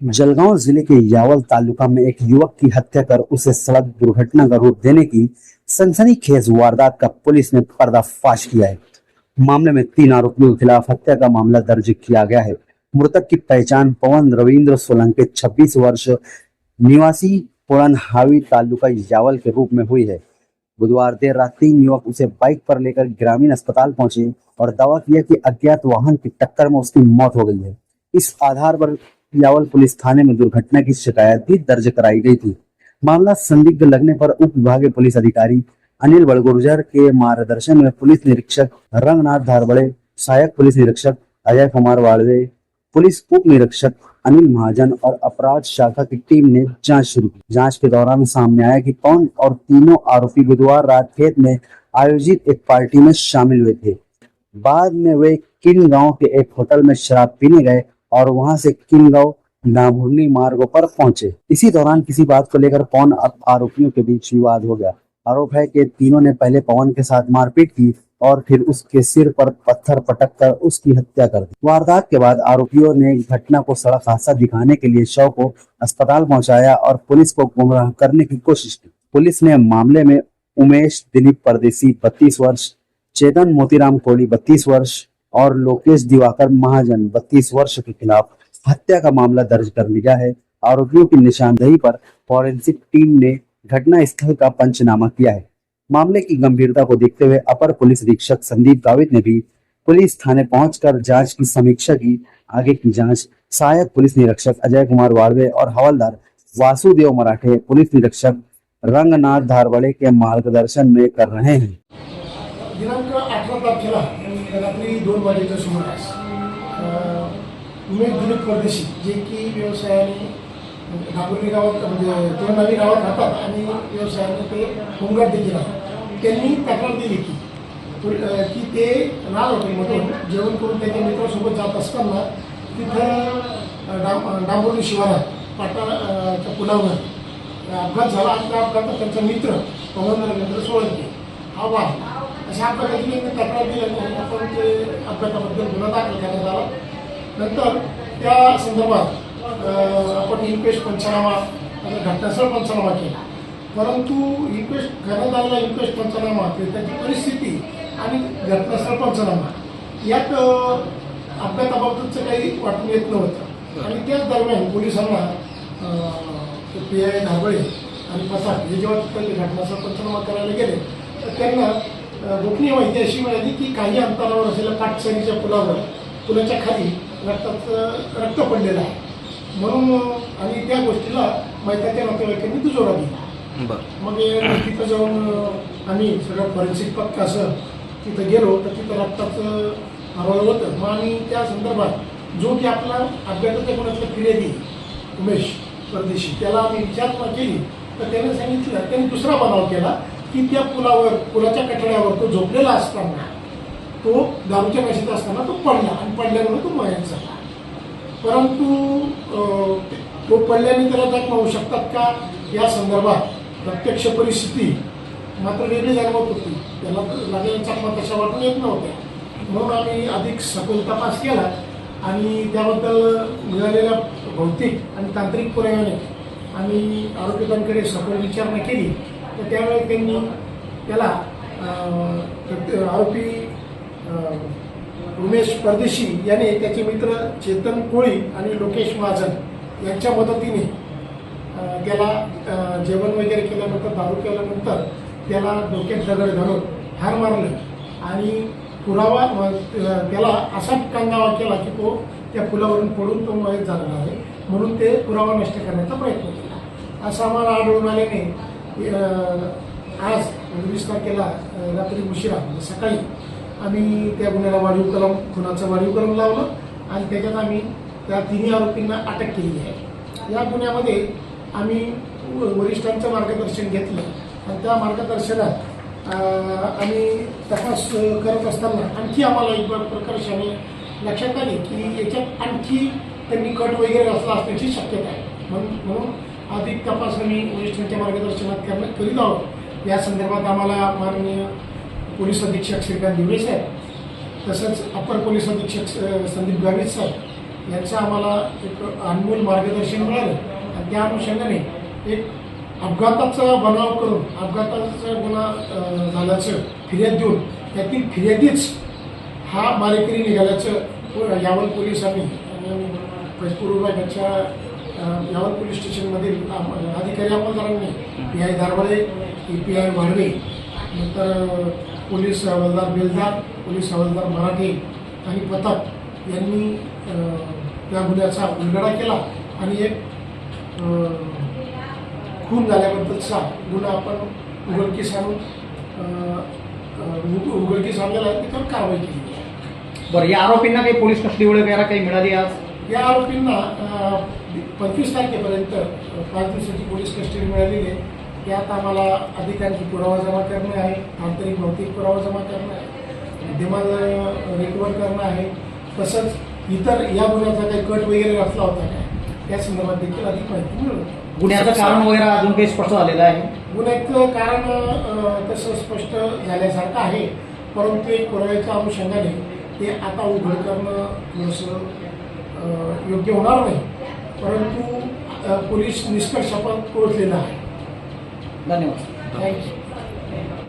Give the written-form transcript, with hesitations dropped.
जलगांव जिले के यावल तालुका में एक युवक की हत्या कर उसे सड़क दुर्घटना का रूप देने की सनसनीखेज वारदात का पुलिस ने पर्दाफाश किया है। मामले में 3 आरोपियों के खिलाफ हत्या का मामला दर्ज किया गया है। मृतक की पहचान पवन रविंद्र सोलंकी 26 वर्ष निवासी पुरन हावी तालुका यावल के रूप में हुई है। बुधवार देर रात 3 युवक उसे बाइक पर लेकर ग्रामीण अस्पताल पहुंचे और दावा किया कि अज्ञात वाहन की टक्कर में उसकी मौत हो गई है। इस आधार पर यावल पुलिस थाने में दुर्घटना की शिकायत भी दर्ज कराई गई थी। मामला संदिग्ध लगने पर उप विभागीय पुलिस अधिकारी अनिल बड़गुर्जर के मार्गदर्शन में पुलिस निरीक्षक रंगनाथ धारबड़े, सहायक पुलिस निरीक्षक अजय कुमार वाड़वे, पुलिस उप निरीक्षक अनिल महाजन और अपराध शाखा की टीम ने जांच शुरू की। जांच के दौरान सामने आया कि पवन और तीनों आरोपी बुधवार रात खेत में आयोजित एक पार्टी में शामिल हुए थे। बाद में वे किन गांव के एक होटल में शराब पीने गए और वहां से किनगांव नाभुरनी मार्गों पर पहुंचे। इसी दौरान किसी बात को लेकर पवन और आरोपियों के बीच विवाद हो गया। आरोप है कि तीनों ने पहले पवन के साथ मारपीट की और फिर उसके सिर पर पत्थर पटक कर उसकी हत्या कर दी। वारदात के बाद आरोपियों ने घटना को सड़क हादसा दिखाने के लिए शव को अस्पताल पहुंचाया और पुलिस को गुमराह करने की कोशिश की। पुलिस ने मामले में उमेश दिलीप परदेसी 32 वर्ष, चेतन मोतीराम कोली 32 वर्ष और लोकेश दिवाकर महाजन 32 वर्ष के खिलाफ हत्या का मामला दर्ज कर लिया है। आरोपियों की निशानदेही पर फॉरेंसिक टीम ने घटना स्थल का पंचनामा किया है। मामले की गंभीरता को देखते हुए अपर पुलिस अधीक्षक संदीप गावित ने भी पुलिस थाने पहुंचकर जांच की समीक्षा की। आगे की जांच सहायक पुलिस निरीक्षक अजय कुमार वाड़वे और हवलदार वासुदेव मराठे, पुलिस निरीक्षक रंगनाथ धारबड़े के मार्गदर्शन में कर रहे हैं। दिनांक 18 तारखेला रात्री 2 वाजेच्या सुमारास उमेश दिलीप परदेशी जे की व्यवसायाने नागुर्ली गावात म्हणजे तोंडावी गावात राहतात आणि व्यवसायाने ते होमगार्ड देखील आहे, त्यांनी तक्रार दिली की ते लाल हॉटेलमधून जेवण करून त्याच्या मित्रासोबत जात असताना तिथं डांबोली शिवारात पाटाच्या पुलावर अपघात झाला आणि त्या अपघातात त्यांचा मित्र पवन रवींद्र सोळंकी हा वारला। अशा अपघाताची त्यांनी तक्रार दिल्याने आपण ते अपघाताबद्दल गुन्हा दाखल करण्यात आला। नंतर त्या संदर्भात आपण इन्क्वेस्ट पंचनामा घटनास्थळ पंचनामा केला, परंतु इन्क्वेस्ट करण्यात आलेला इन्क्वेस्ट पंचनामा त्याची परिस्थिती आणि घटनास्थळ पंचनामा यात अपघाताबाबतचं काही वाटून येत नव्हतं आणि त्याच दरम्यान पोलिसांना PI धारबळे आणि पसार हे जेव्हा तिथे घटनास्थळ पंचनामा करायला गेले तर त्यांना गोपनीय माहिती अशी मिळाली की काही अंतरावर असलेल्या काटसरीच्या पुलाच्या खाली रक्त पडलेलं आहे म्हणून आणि त्या गोष्टीला मैताच्या नातेवाईकांनी दुजोरा दिला। मग तिथं जाऊन आम्ही सगळं फॉरेन्सिक पथकासह तिथं गेलो तर तिथं रक्ताचं हरवलं होतं। मग आम्ही त्या संदर्भात जो की आपला अपघाताच्या गुन्ह्यातला फिर्यादी उमेश परदेशी त्याला आम्ही विचारणा केली तर त्याने सांगितलं, त्यांनी दुसरा बनाव केला की त्या पुलाच्या कठड्यावर तो झोपलेला असताना तो दारूच्या नशेत असताना तो पडला आणि पडल्यामुळे तो मयत झाला, परंतु तो पडल्याने त्याला जखमा होऊ शकतात का या संदर्भात प्रत्यक्ष परिस्थिती मात्र वेगळी जाणवत होती, त्याला लागलेल्या जखमा तशा वाटून येत नव्हत्या। म्हणून आम्ही अधिक सखोल तपास केला आणि त्याबद्दल मिळालेल्या भौतिक आणि तांत्रिक पुराव्याने आम्ही आरोपितांकडे सखोल विचारणा केली तर त्यावेळी त्यांनी त्याला आरोपी उमेश परदेशी याने त्याचे मित्र चेतन कोळी आणि लोकेश महाजन यांच्या मदतीने त्याला जेवण वगैरे केल्यानंतर दारू केल्यानंतर त्याला डोक्यात दगड घालून ठार मारलं आणि पुरावा त्याला असा कांगावा केला की तो त्या पुलावरून पडून तो मयत झालेला आहे म्हणून ते पुरावा नष्ट करण्याचा प्रयत्न केला। असं आम्हाला आढळून आल्याने आज 20 तारखेला रात्री उशिरा म्हणजे सकाळी आम्ही त्या गुन्ह्याला खुनाचं वाढीव कलम लावलं आणि त्याच्यात आम्ही त्या तिन्ही आरोपींना अटक केली आहे। या गुन्ह्यामध्ये आम्ही वरिष्ठांचं मार्गदर्शन घेतलं आणि त्या मार्गदर्शनात आम्ही तपास करत असताना आणखी आम्हाला एक प्रकर्षाने लक्षात आली की याच्यात आणखी त्यांनी कट वगैरे असला असण्याची शक्यता आहे, म्हणून अधिक तपास आम्ही वरिष्ठांच्या मार्गदर्शनात करीत आहोत। या संदर्भात आम्हाला माननीय पोलीस अधीक्षक श्रीकांत दिवळे साहेब तसंच अपर पोलीस अधीक्षक संदीप गावित साहेब यांचं आम्हाला एक अनमोल मार्गदर्शन मिळालं आणि त्या अनुषंगाने एक अपघाताचा बनाव करून अपघाताचा गुन्हा झाल्याचं फिर्याद देऊन त्यातील फिर्यादीच हा मारेकरी निघाल्याचं यावल पोलिसांनी आणि पूर्व विभागाच्या यावल पोलीस स्टेशनमधील अधिकारी अंमलदारांनी PI दारवाडे PI वाढवे नंतर पोलीस हवालदार बेलदार पोलीस हवालदार मराठे आणि प्रताप यांनी त्या गुन्ह्याचा उलगडा केला आणि एक खून झाल्याबद्दलचा गुन्हा आपण उघडकीस आणून उघडकीस आणलेला आहे त्याच्यावर कारवाई केली आहे. बरं, या आरोपींना काही पोलीस कस्टडी वगैरे काही मिळाली आज? या आरोपींना 25 तारखेपर्यंत 5 दिवसाची पोलीस कस्टडी मिळालेली आहे. त्यात आम्हाला अधिकांची पुरावा जमा करणे आहे, आंतरिक भौतिक पुरावा जमा करणं आहे, मुद्देमाल रिकवर करणं आहे, तसंच इतर या गुन्ह्याचा काही कट वगैरे रचला होता काय त्या संदर्भात देखील अधिक माहिती मिळेल. गुन्ह्याचं कारण वगैरे अजून काही स्पष्ट झालेलं आहे? गुन्ह्याचं कारण तसं स्पष्ट झाल्यासारखं आहे, परंतु एक पुराव्याच्या अनुषंगाने ते आता उघड करणं थोडंसं योग्य होणार नाही, परंतु पोलीस निष्कर्ष आपण पोहोचलेला आहे. धन्यवाद. थँक्यू.